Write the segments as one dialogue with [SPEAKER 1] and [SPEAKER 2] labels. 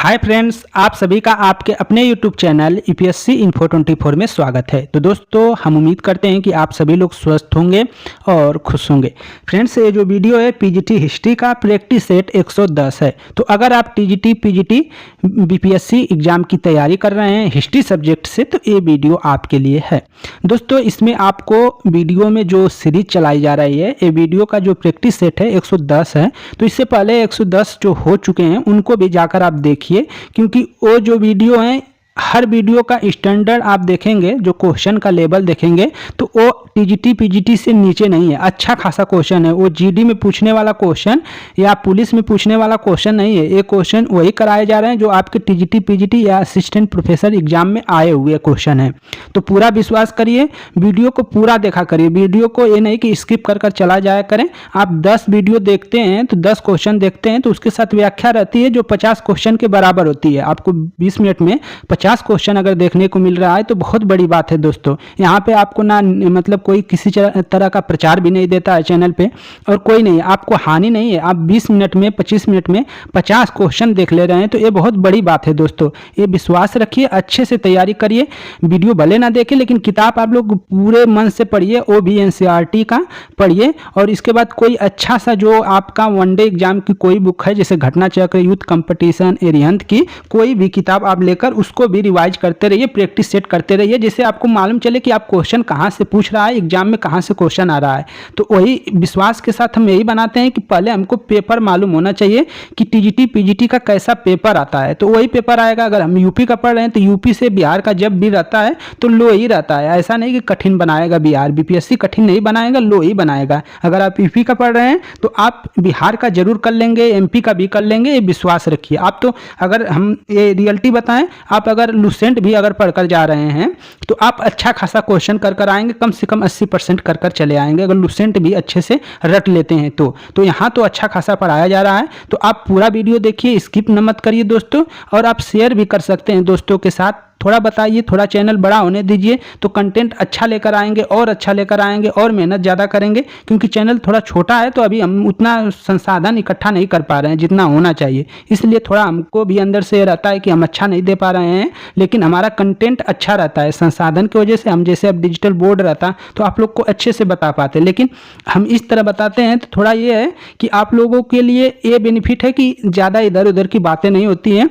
[SPEAKER 1] Hi friends, आप सभी का आपके अपने यूट्यूब चैनल यूपीएससी इन्फो 24 में स्वागत है। तो दोस्तों, हम उम्मीद करते हैं कि आप सभी लोग स्वस्थ होंगे और खुश होंगे। फ्रेंड्स, ये जो वीडियो है पीजीटी हिस्ट्री का प्रैक्टिस सेट 110 है। तो अगर आप टीजीटी पीजीटी बीपीएससी एग्जाम की तैयारी कर रहे हैं हिस्ट्री सब्जेक्ट से, तो ये वीडियो आपके लिए है। दोस्तों, इसमें आपको वीडियो में जो सीरीज चलाई जा रही है, ये वीडियो का जो प्रैक्टिस सेट है 110 है। तो इससे पहले 110 जो हो चुके हैं उनको भी जाकर आप देखिए, क्योंकि वो जो वीडियो है, हर वीडियो का स्टैंडर्ड आप देखेंगे, जो क्वेश्चन का लेवल देखेंगे तो वो टीजीटी पीजीटी से नीचे नहीं है। अच्छा खासा क्वेश्चन है, वो जीडी में पूछने वाला क्वेश्चन या पुलिस में पूछने वाला क्वेश्चन नहीं है। ये क्वेश्चन वही कराए जा रहे हैं जो आपके टीजीटी पीजीटी या असिस्टेंट प्रोफेसर एग्जाम में आए हुए क्वेश्चन है। तो पूरा विश्वास करिए, वीडियो को पूरा देखा करिए। वीडियो को ये नहीं कि स्किप कर कर चला जाया करें। आप 10 वीडियो देखते हैं तो 10 क्वेश्चन देखते हैं, तो उसके साथ व्याख्या रहती है जो 50 क्वेश्चन के बराबर होती है। आपको 20 मिनट में 50 क्वेश्चन अगर देखने को मिल रहा है तो बहुत बड़ी बात है दोस्तों। यहाँ पे आपको ना मतलब कोई किसी तरह का प्रचार भी नहीं देता है चैनल पे, और कोई नहीं, आपको हानि नहीं है। आप 20 मिनट में 25 मिनट में 50 क्वेश्चन देख ले रहे हैं, तो ये बहुत बड़ी बात है दोस्तों। ये विश्वास रखिए, अच्छे से तैयारी करिए। वीडियो भले ना देखें, लेकिन किताब आप लोग पूरे मन से पढ़िए। वो भी एनसीईआरटी का पढ़िए, और इसके बाद कोई अच्छा सा जो आपका वनडे एग्जाम की कोई बुक है, जैसे घटना चक्र, यूथ कंपटीशन, एरिहंत की कोई भी किताब आप लेकर उसको भी रिवाइज करते रहिए, प्रैक्टिस सेट करते रहिए, जिससे आपको मालूम चले कि आप क्वेश्चन कहाँ से पूछ रहा है, एग्जाम में कहाँ से क्वेश्चन आ रहा है। तो वही विश्वास के साथ हम यही बनाते हैं कि पहले हमको पेपर मालूम होना चाहिए कि टीजीटी पीजीटी का कैसा पेपर आता है, तो वही पेपर आएगा। अगर हम यूपी का पढ़ रहे हैं तो यूपी से बिहार का जब भी रहता है तो लो ही रहता है। ऐसा नहीं कि कठिन बनाएगा बिहार, बीपीएससी कठिन नहीं बनाएगा, लो ही बनाएगा। अगर आप यूपी का पढ़ रहे हैं तो आप बिहार का जरूर कर लेंगे, एमपी का भी कर लेंगे, ये विश्वास रखिए आप। तो अगर हम ये रियलिटी बताएं, आप अगर लुसेंट भी अगर पढ़कर जा रहे हैं तो आप अच्छा खासा क्वेश्चन कर कर आएंगे, कम से कम 80% कर कर चले आएंगे, अगर लुसेंट भी अच्छे से रट लेते हैं तो यहाँ तो अच्छा खासा पढ़ाया जा रहा है। तो आप पूरा वीडियो देखिए, स्किप न मत करिए दोस्तों, और आप शेयर भी कर सकते हैं दोस्तों के साथ। थोड़ा बताइए, थोड़ा चैनल बड़ा होने दीजिए, तो कंटेंट अच्छा लेकर आएंगे, और अच्छा लेकर आएंगे, और मेहनत ज़्यादा करेंगे। क्योंकि चैनल थोड़ा छोटा है तो अभी हम उतना संसाधन इकट्ठा नहीं कर पा रहे हैं जितना होना चाहिए, इसलिए थोड़ा हमको भी अंदर से रहता है कि हम अच्छा नहीं दे पा रहे हैं, लेकिन हमारा कंटेंट अच्छा रहता है। संसाधन की वजह से हम, जैसे अब डिजिटल बोर्ड रहता तो आप लोग को अच्छे से बता पाते, लेकिन हम इस तरह बताते हैं तो थोड़ा ये है कि आप लोगों के लिए ये बेनिफिट है कि ज़्यादा इधर उधर की बातें नहीं होती हैं।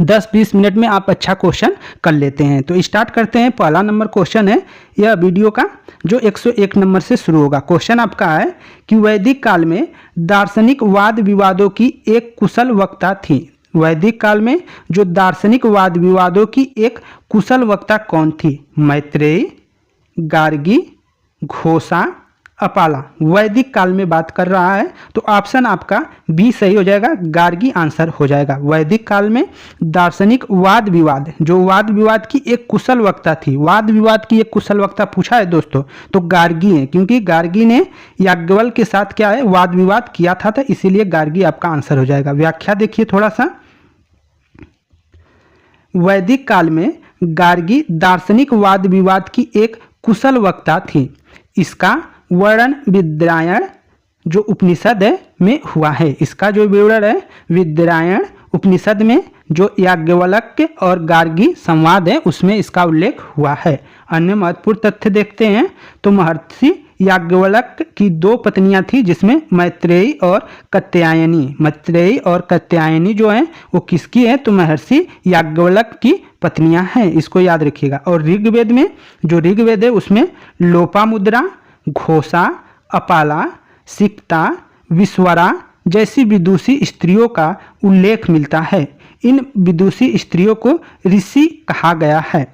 [SPEAKER 1] 10-20 मिनट में आप अच्छा क्वेश्चन कर लेते हैं। तो स्टार्ट करते हैं। पहला नंबर क्वेश्चन है यह वीडियो का, जो 101 नंबर से शुरू होगा। क्वेश्चन आपका है कि वैदिक काल में दार्शनिक वाद विवादों की एक कुशल वक्ता थी। वैदिक काल में जो दार्शनिक वाद विवादों की एक कुशल वक्ता कौन थी? मैत्रेयी, गार्गी, घोषा, अपाला। वैदिक काल में बात कर रहा है, तो ऑप्शन आपका बी सही हो जाएगा, गार्गी आंसर हो जाएगा। वैदिक काल में दार्शनिक वाद विवाद, जो वाद विवाद की एक कुशल वक्ता थी, वाद विवाद की एक कुशल वक्ता पूछा है दोस्तों, तो गार्गी है, क्योंकि गार्गी ने याज्ञवल्क्य के साथ क्या है, वाद विवाद किया था, तो इसीलिए गार्गी आपका आंसर हो जाएगा। व्याख्या देखिए थोड़ा सा। वैदिक काल में गार्गी दार्शनिक वाद विवाद की एक कुशल वक्ता थी। इसका वर्णन विद्यायण जो उपनिषद है में हुआ है। इसका जो विवरण है विद्यायण उपनिषद में, जो याज्ञवल्क्य और गार्गी संवाद है उसमें इसका उल्लेख हुआ है। अन्य महत्वपूर्ण तथ्य देखते हैं तो महर्षि याज्ञवल्क्य की 2 पत्नियां थी, जिसमें मैत्रेयी और कात्यायनी। मैत्रेयी और कात्यायनी जो है वो किसकी है? तो महर्षि याज्ञवल्क्य की पत्नियां हैं, इसको याद रखिएगा। और ऋग्वेद में, जो ऋग्वेद है उसमें लोपामुद्रा, घोषा, अपाला, सिक्ता, विश्वरा जैसी विदुषी स्त्रियों का उल्लेख मिलता है। इन विदुषी स्त्रियों को ऋषि कहा गया है।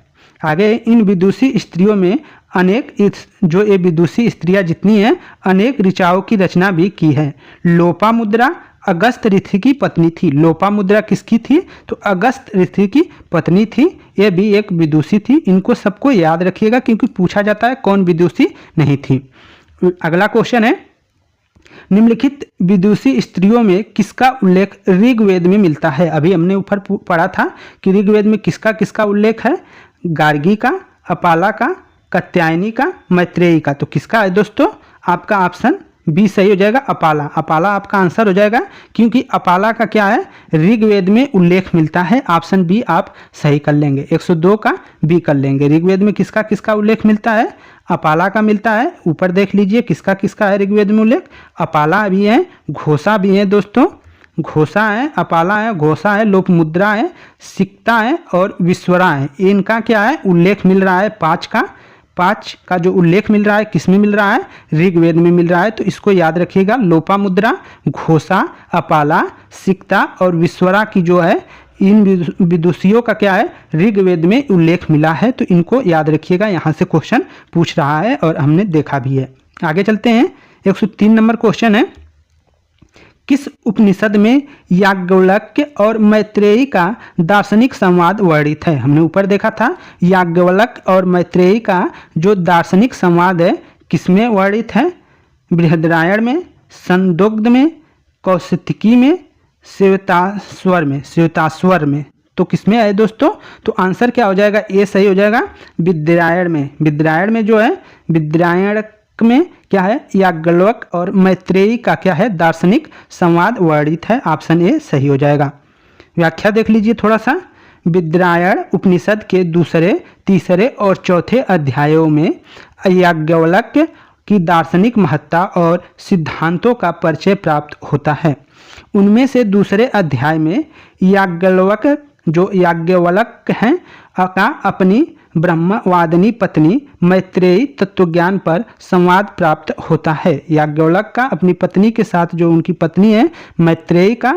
[SPEAKER 1] आगे, इन विदुषी स्त्रियों में अनेक, जो ये विदुषी स्त्रियां जितनी हैं, अनेक ऋचाओं की रचना भी की है। लोपामुद्रा अगस्त ऋषि की पत्नी थी। लोपामुद्रा किसकी थी? तो अगस्त ऋषि की पत्नी थी। ये भी एक विदुषी थी। इनको सबको याद रखिएगा, क्योंकि पूछा जाता है कौन विदुषी नहीं थी। अगला क्वेश्चन है, निम्नलिखित विदुषी स्त्रियों में किसका उल्लेख ऋग्वेद में मिलता है? अभी हमने ऊपर पढ़ा था कि ऋग्वेद में किसका किसका उल्लेख है? गार्गी का, अपाला का, कात्यायनी का, मैत्रेयी का। तो किसका है दोस्तों? आपका ऑप्शन बी सही हो जाएगा, अपाला। अपाला आपका आंसर हो जाएगा, क्योंकि अपाला का क्या है, ऋग्वेद में उल्लेख मिलता है। ऑप्शन बी आप सही कर लेंगे। 102 का बी कर लेंगे। ऋग्वेद में किसका किसका उल्लेख मिलता है, अपाला का मिलता है। ऊपर देख लीजिए किसका किसका है ऋग्वेद में उल्लेख, अपाला भी है, घोषा भी है दोस्तों, घोषा है, अपाला है, घोषा है, लोपमुद्रा है, सिक्ता है और विश्वरा है। इनका क्या है उल्लेख मिल रहा है, 5 का जो उल्लेख मिल रहा है किस में मिल रहा है, ऋग्वेद में मिल रहा है। तो इसको याद रखिएगा, लोपामुद्रा, घोषा, अपाला, सिक्ता और विश्वरा की जो है इन विदुषियों का क्या है ऋग्वेद में उल्लेख मिला है। तो इनको याद रखिएगा, यहाँ से क्वेश्चन पूछ रहा है और हमने देखा भी है। आगे चलते हैं। 103 नंबर क्वेश्चन है, किस उपनिषद में याज्ञवल्क्य और मैत्रेयी का दार्शनिक संवाद वर्णित है। हमने ऊपर देखा था याज्ञवल्क्य और मैत्रेयी का जो दार्शनिक संवाद है किसमें वर्णित है, बृहदारण्यक में, छंदोग्य में, कौशिकी में, श्वेताश्वर में। तो किसमें है दोस्तों, तो आंसर क्या हो जाएगा, ए सही हो जाएगा, विद्यारण्यक में। विद्यारण्यक में जो है, विद्यारण्यक में क्या है, याज्ञवल्क्य और मैत्रेयी का क्या है दार्शनिक संवाद वर्णित है। ऑप्शन ए सही हो जाएगा। व्याख्या देख लीजिए थोड़ा सा। विद्यारण्यक उपनिषद के दूसरे, तीसरे और चौथे अध्यायों में याज्ञवल्क्य की दार्शनिक महत्ता और सिद्धांतों का परिचय प्राप्त होता है। उनमें से दूसरे अध्याय में याज्ञवल्क्य हैं का अपनी ब्रह्मवादिनी पत्नी मैत्रेयी तत्वज्ञान पर संवाद प्राप्त होता है। याज्ञवल्क्य का अपनी पत्नी के साथ जो उनकी पत्नी है मैत्रेयी का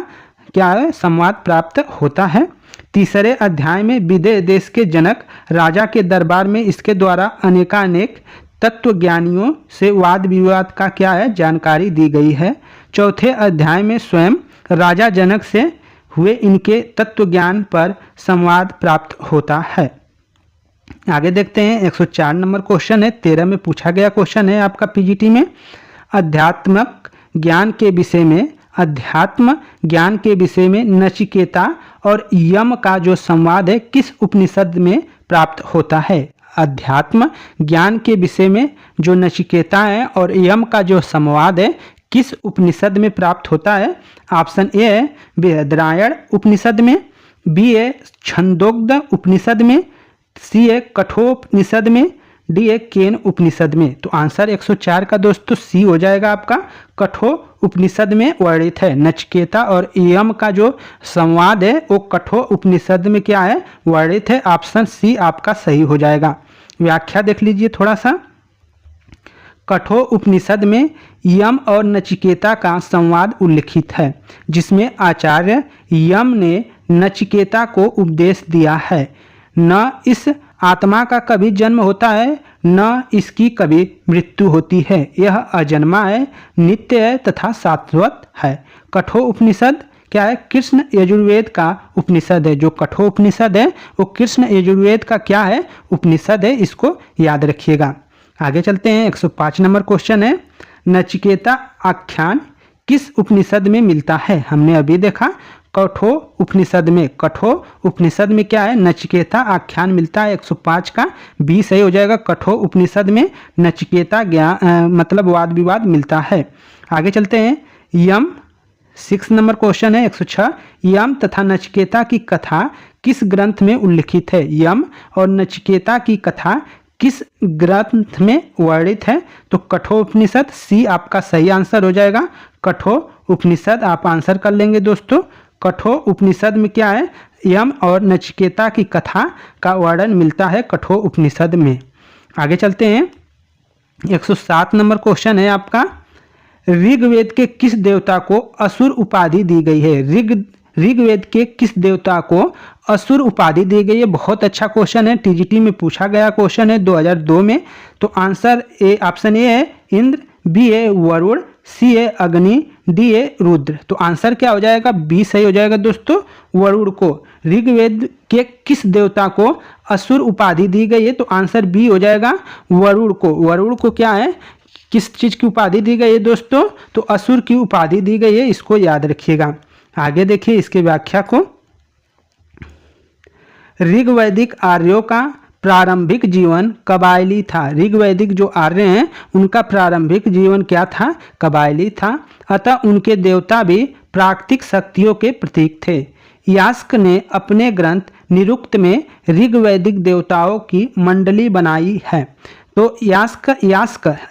[SPEAKER 1] क्या है संवाद प्राप्त होता है। तीसरे अध्याय में विदेह देश के जनक राजा के दरबार में इसके द्वारा अनेकानेक तत्वज्ञानियों से वाद विवाद का क्या है जानकारी दी गई है। चौथे अध्याय में स्वयं राजा जनक से हुए इनके तत्वज्ञान पर संवाद प्राप्त होता है। आगे देखते हैं। 104 नंबर क्वेश्चन है, 13 में पूछा गया क्वेश्चन है आपका पीजीटी में। अध्यात्म ज्ञान के विषय में नचिकेता और यम का जो संवाद है किस उपनिषद में प्राप्त होता है। अध्यात्म ज्ञान के विषय में जो नचिकेता है और यम का जो संवाद है किस उपनिषद में प्राप्त होता है। ऑप्शन ए है बृहदारण्यक उपनिषद में, बी है छंदोग्य उपनिषद में, सी है कठोपनिषद में, डी है केन उपनिषद में। तो आंसर 104 का दोस्तों सी हो जाएगा आपका, कठो उपनिषद में वर्णित है। नचिकेता और यम का जो संवाद है वो कठो उपनिषद में क्या है वर्णित है। ऑप्शन सी आपका सही हो जाएगा। व्याख्या देख लीजिए थोड़ा सा। कठो उपनिषद में यम और नचिकेता का संवाद उल्लिखित है, जिसमें आचार्य यम ने नचिकेता को उपदेश दिया है, न इस आत्मा का कभी जन्म होता है न इसकी कभी मृत्यु होती है, यह अजन्मा है, नित्य है तथा शाश्वत है। कठो उपनिषद क्या है, कृष्ण यजुर्वेद का उपनिषद है। जो कठो उपनिषद है वो कृष्ण यजुर्वेद का क्या है उपनिषद है, इसको याद रखिएगा। आगे चलते हैं। 105 नंबर क्वेश्चन है, नचिकेता आख्यान किस उपनिषद में मिलता है। हमने अभी देखा कठो उपनिषद में। कठो उपनिषद में क्या है नचिकेता आख्यान मिलता है। 105 का बी सही हो जाएगा। कठो उपनिषद में नचिकेता ज्ञान मतलब वाद विवाद मिलता है। आगे चलते हैं। यम 6 नंबर क्वेश्चन है 106, यम तथा नचिकेता की कथा किस ग्रंथ में उल्लिखित है। यम और नचिकेता की कथा किस ग्रंथ में वर्णित है। तो कठो उपनिषद, सी आपका सही आंसर हो जाएगा। कठो उपनिषद आप आंसर कर लेंगे दोस्तों। कठो उपनिषद में क्या है यम और नचिकेता की कथा का वर्णन मिलता है कठो उपनिषद में। आगे चलते हैं। 107 नंबर क्वेश्चन है आपका, ऋग्वेद के किस देवता को असुर उपाधि दी गई है। ऋग्वेद के किस देवता को असुर उपाधि दी गई है। बहुत अच्छा क्वेश्चन है, टीजीटी में पूछा गया क्वेश्चन है 2002 में। तो आंसर ए ऑप्शन ए है इंद्र, बी है वरुण, सी है अग्नि, डी है रुद्र। तो आंसर क्या हो जाएगा, बी सही हो जाएगा दोस्तों, वरुण को। ऋग्वेद के किस देवता को असुर उपाधि दी गई है। तो आंसर बी हो जाएगा वरुण को। वरुण को क्या है किस चीज की उपाधि दी गई है दोस्तों, तो असुर की उपाधि दी गई है, इसको याद रखिएगा। आगे देखिए इसके व्याख्या को। ऋग्वैदिक आर्यों का प्रारंभिक जीवन कबायली था। ऋग्वैदिक जो आर्य हैं उनका प्रारंभिक जीवन क्या था? कबायली था। अतः उनके देवता भी प्राकृतिक शक्तियों के प्रतीक थे। यास्क ने अपने ग्रंथ निरुक्त में ऋग्वैदिक देवताओं की मंडली बनाई है। तो यास्क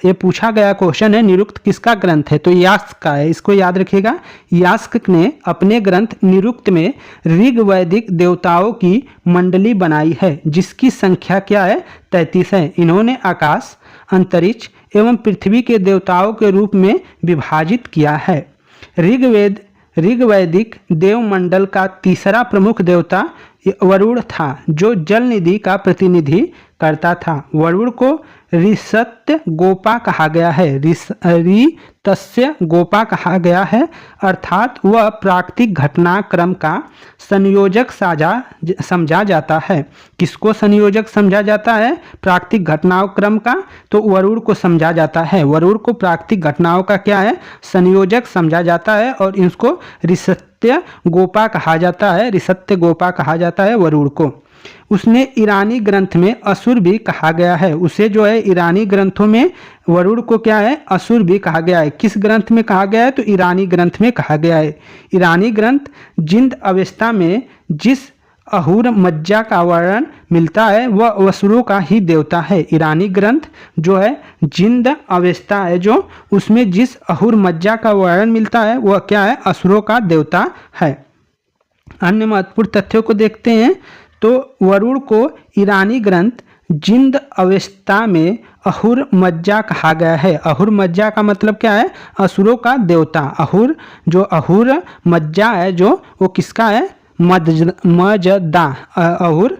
[SPEAKER 1] ये पूछा गया क्वेश्चन है, निरुक्त किसका ग्रंथ है? तो यास्क का है, इसको याद रखिएगा। यास्क ने अपने ग्रंथ निरुक्त में ऋग्वैदिक देवताओं की मंडली बनाई है, जिसकी संख्या क्या है? 33 है। इन्होंने आकाश, अंतरिक्ष एवं पृथ्वी के देवताओं के रूप में विभाजित किया है। ऋग्वैदिक देवमंडल का तीसरा प्रमुख देवता वरुण था, जो जल निधि का प्रतिनिधि करता था। वरुण को ऋतस्य गोपा कहा गया है। ऋतस्य गोपा कहा गया है, अर्थात वह प्राकृतिक घटनाक्रम का संयोजक समझा जाता है। किसको संयोजक समझा जाता है? प्राकृतिक घटनाक्रम का। तो वरुण को समझा जाता है, वरुण को प्राकृतिक घटनाओं का क्या है? संयोजक समझा जाता है, और इसको ऋतस्य गोपा कहा जाता है। ऋतस्य गोपा कहा जाता है वरुण को। उसने ईरानी ग्रंथ में असुर भी कहा गया है। उसे जो है ईरानी ग्रंथों में वरुण को क्या है? असुर भी कहा गया है। किस ग्रंथ में कहा गया है? तो ईरानी ग्रंथ में कहा गया है। ईरानी ग्रंथ जिंद अवस्था में जिस अहुर मज्जा का वर्णन मिलता है वह असुरों का ही देवता है। ईरानी ग्रंथ जो है जिंद अवस्था है, जो उसमें जिस अहुर मज्जा का वर्णन मिलता है वह क्या है? असुरों का देवता है। अन्य महत्वपूर्ण तथ्यों को देखते हैं। तो वरुण को ईरानी ग्रंथ जिंद अवस्था में अहुर मज्जा कहा गया है। अहुर मज्जा का मतलब क्या है? असुरों का देवता। अहुर मज्जा है जो वो किसका है? मजदा। अहुर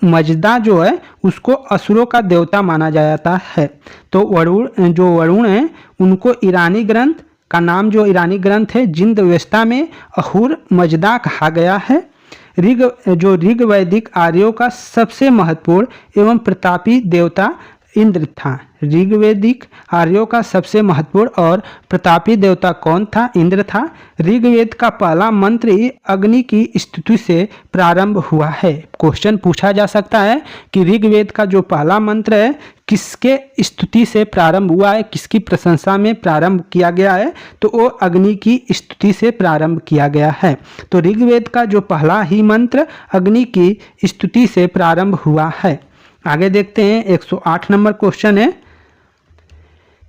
[SPEAKER 1] मजदा जो है उसको असुरों का देवता माना जाता है। तो वरुण है उनको ईरानी ग्रंथ का नाम, जो ईरानी ग्रंथ है जिंद अवस्था में अहुर मजदा कहा गया है। ऋग्वैदिक आर्यों का सबसे महत्वपूर्ण एवं प्रतापी देवता इंद्र था। ऋग्वैदिक आर्यों का सबसे महत्वपूर्ण और प्रतापी देवता कौन था? इंद्र था। ऋग्वेद का पहला मंत्र ही अग्नि की स्तुति से प्रारंभ हुआ है। क्वेश्चन पूछा जा सकता है कि ऋग्वेद का जो पहला मंत्र है किसके स्तुति से प्रारंभ हुआ है, किसकी प्रशंसा में प्रारंभ किया गया है? तो वो अग्नि की स्तुति से प्रारंभ किया गया है। तो ऋग्वेद का जो पहला ही मंत्र अग्नि की स्तुति से प्रारंभ हुआ है। आगे देखते हैं 108 नंबर क्वेश्चन है,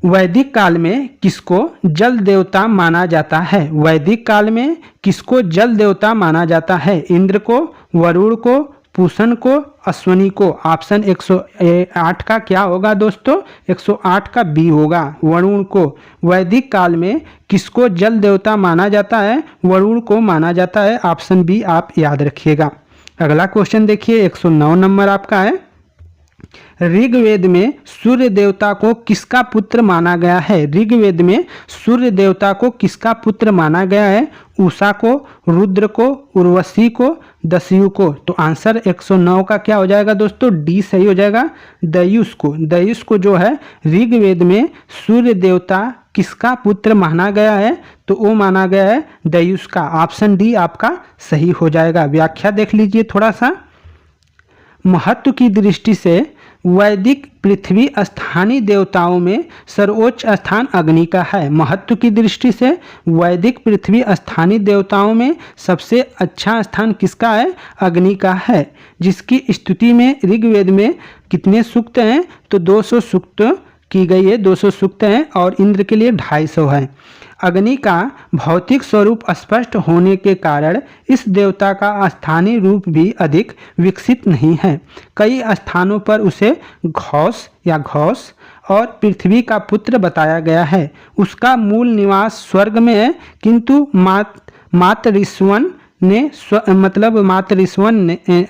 [SPEAKER 1] वैदिक काल में किसको जल देवता माना जाता है? वैदिक काल में किसको जल देवता माना जाता है? इंद्र को, वरुण को, पूषण को, अश्वनी को। ऑप्शन 108 का क्या होगा दोस्तों? 108 का बी होगा, वरुण को। वैदिक काल में किसको जल देवता माना जाता है? वरुण को माना जाता है। ऑप्शन बी आप याद रखिएगा। अगला क्वेश्चन देखिए 109 नंबर आपका है, ऋग्वेद में सूर्य देवता को किसका पुत्र माना गया है? ऋग्वेद में सूर्य देवता को किसका पुत्र माना गया है? उषा को, रुद्र को, उर्वशी को, दस्यु को। तो आंसर 109 का क्या हो जाएगा दोस्तों? डी सही हो जाएगा, दयुष को। दयुष को जो है ऋग्वेद में सूर्य देवता किसका पुत्र माना गया है? तो वो माना गया है दयुष का। ऑप्शन डी आपका सही हो जाएगा। व्याख्या देख लीजिए थोड़ा सा। महत्व की दृष्टि से वैदिक पृथ्वी स्थानीय देवताओं में सर्वोच्च स्थान अग्नि का है। महत्व की दृष्टि से वैदिक पृथ्वी स्थानीय देवताओं में सबसे अच्छा स्थान किसका है? अग्नि का है, जिसकी स्तुति में ऋग्वेद में कितने सूक्त हैं? तो 200 सूक्त की गई है, 200 सूक्त हैं, और इंद्र के लिए 250 है। अग्नि का भौतिक स्वरूप स्पष्ट होने के कारण इस देवता का स्थानीय रूप भी अधिक विकसित नहीं है। कई स्थानों पर उसे घौस और पृथ्वी का पुत्र बताया गया है। उसका मूल निवास स्वर्ग में है, किंतु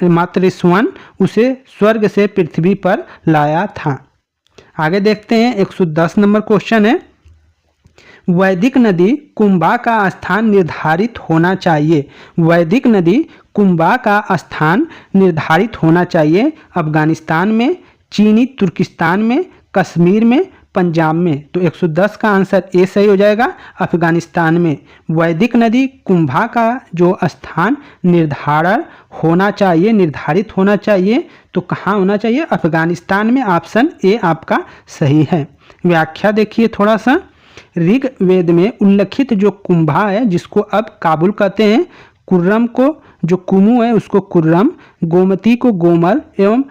[SPEAKER 1] मातृस्वन उसे स्वर्ग से पृथ्वी पर लाया था। आगे देखते हैं 110 नंबर क्वेश्चन है, वैदिक नदी कुंभा का स्थान निर्धारित होना चाहिए। वैदिक नदी कुंभा का स्थान निर्धारित होना चाहिए अफगानिस्तान में, चीनी तुर्किस्तान में, कश्मीर में, पंजाब में, तो 110 का आंसर ए सही हो जाएगा। अफगानिस्तान में। वैदिक नदी कुंभा का जो स्थान निर्धारित होना चाहिए, तो कहाँ होना चाहिए? अफगानिस्तान में। ऑप्शन ए आपका सही है। व्याख्या देखिए थोड़ा सा। ऋग्वेद में उल्लेखित जो कुंभा है, जिसको अब काबुल कहते हैं, कुर्रम को जो कुमु है उसको कुर्रम, गोमती को गोमल एवं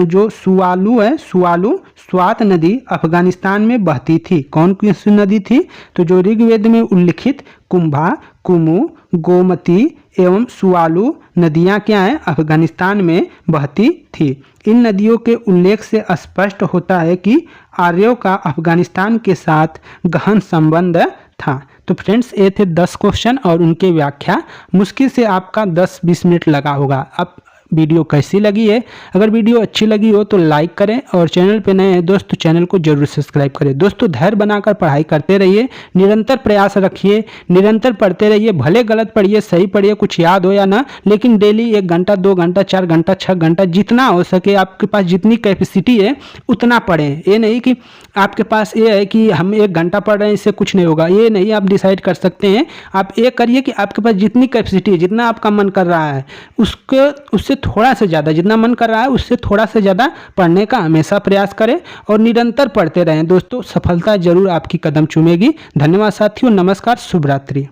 [SPEAKER 1] जो सुवालू है सुवालू स्वात नदी अफगानिस्तान में बहती थी। कौन सी नदी थी? तो जो ऋग्वेद में उल्लिखित कुंभा, कुमु, गोमती एवं सुवालू नदियां क्या हैं? अफगानिस्तान में बहती थी। इन नदियों के उल्लेख से स्पष्ट होता है कि आर्यों का अफगानिस्तान के साथ गहन संबंध था। तो फ्रेंड्स ये थे 10 क्वेश्चन और उनके व्याख्या। मुश्किल से आपका 10-20 मिनट लगा होगा। अब वीडियो कैसी लगी है? अगर वीडियो अच्छी लगी हो तो लाइक करें और चैनल पे नए हैं दोस्त तो चैनल को जरूर सब्सक्राइब करें। दोस्तों धैर्य बनाकर पढ़ाई करते रहिए, निरंतर प्रयास रखिए, निरंतर पढ़ते रहिए। भले गलत पढ़िए, सही पढ़िए, कुछ याद हो या ना, लेकिन डेली 1 घंटा, 2 घंटा, 4 घंटा, 6 घंटा, जितना हो सके आपके पास जितनी कैपेसिटी है उतना पढ़ें। ये नहीं कि आपके पास ये है कि हम 1 घंटा पढ़ रहे हैं इससे कुछ नहीं होगा, ये नहीं आप डिसाइड कर सकते हैं। आप ये करिए कि आपके पास जितनी कैपेसिटी है, जितना आपका मन कर रहा है, उससे थोड़ा से ज़्यादा, जितना मन कर रहा है उससे थोड़ा से ज़्यादा पढ़ने का हमेशा प्रयास करें और निरंतर पढ़ते रहें। दोस्तों सफलता जरूर आपकी कदम चूमेगी। धन्यवाद साथियों, नमस्कार, शुभ रात्रि।